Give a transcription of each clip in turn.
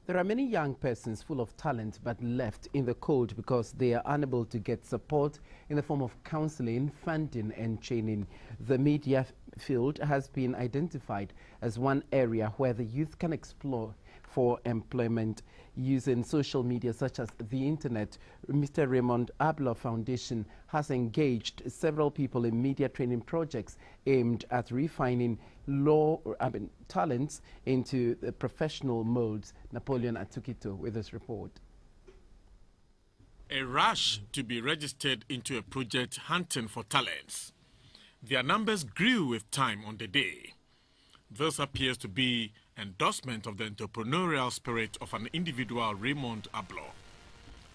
There are many young persons full of talent but left in the cold because they are unable to get support in the form of counseling, funding and training. The media field has been identified as one area where the youth can explore for employment using social media such as the internet. Mr. Raymond Abloh Foundation has engaged several people in media training projects aimed at refining talents into the professional modes. Napoleon Atukito with this report. A rush to be registered into a project hunting for talents. Their numbers grew with time on the day. This appears to be endorsement of the entrepreneurial spirit of an individual, Raymond Abloh.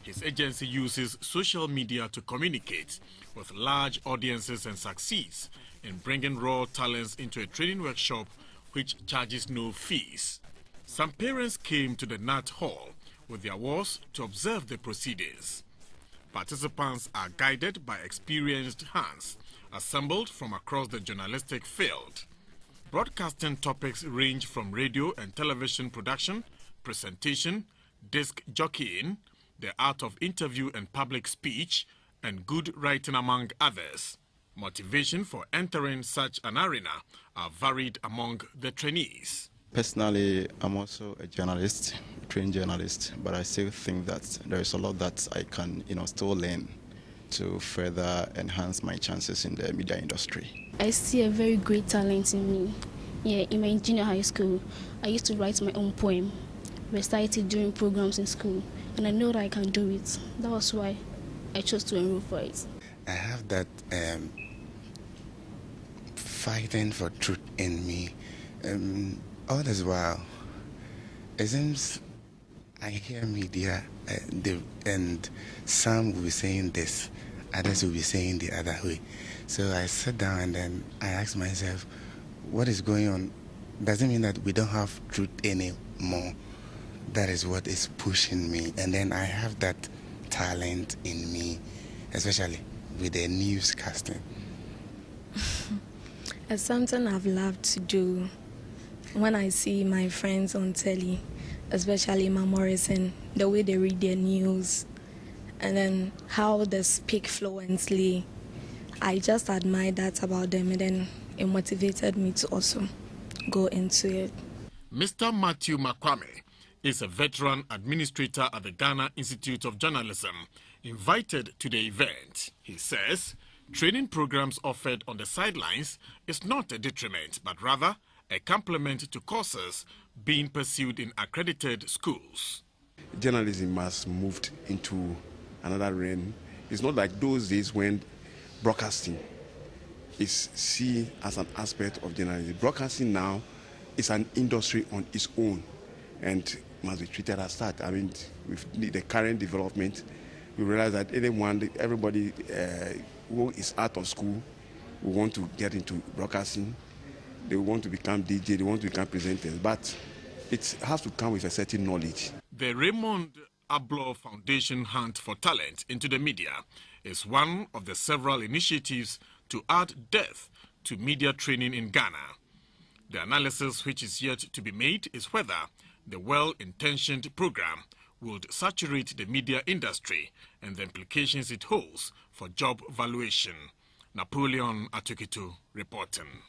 His agency uses social media to communicate with large audiences and succeeds in bringing raw talents into a training workshop which charges no fees. Some parents came to the NAT Hall with their was to observe the proceedings. Participants are guided by experienced hands assembled from across the journalistic field. Broadcasting topics range from radio and television production, presentation, disc jockeying, the art of interview and public speech, and good writing, among others. Motivation for entering such an arena are varied among the trainees. Personally, I'm also a journalist, a trained journalist, but I still think that there is a lot that I can, still learn to further enhance my chances in the media industry. I see a very great talent in me. Yeah, in my junior high school, I used to write my own poem, recite it during programs in school, and I know that I can do it. That was why I chose to enroll for it. I have that fighting for truth in me. All this while, it seems I hear media and some will be saying this, others will be saying the other way. So I sat down and then I asked myself, what is going on? Doesn't mean that we don't have truth anymore. That is what is pushing me. And then I have that talent in me, especially with the newscasting. It's something I've loved to do. When I see my friends on telly, especially Ma Morrison, the way they read their news, and then how they speak fluently, I just admire that about them, and then it motivated me to also go into it. Mr. Matthew Makwame is a veteran administrator at the Ghana Institute of Journalism, invited to the event. He says training programs offered on the sidelines is not a detriment, but rather a complement to courses being pursued in accredited schools. Journalism has moved into another realm. It's not like those days when broadcasting is seen as an aspect of journalism. Broadcasting now is an industry on its own and must be treated as that. I mean, with the current development, we realize that everybody who is out of school will want to get into broadcasting. They want to become DJ, they want to become presenters, but it has to come with a certain knowledge. The Raymond Abloh Foundation Hunt for Talent into the Media is one of the several initiatives to add depth to media training in Ghana. The analysis which is yet to be made is whether the well-intentioned program would saturate the media industry and the implications it holds for job valuation. Napoleon Atukito reporting.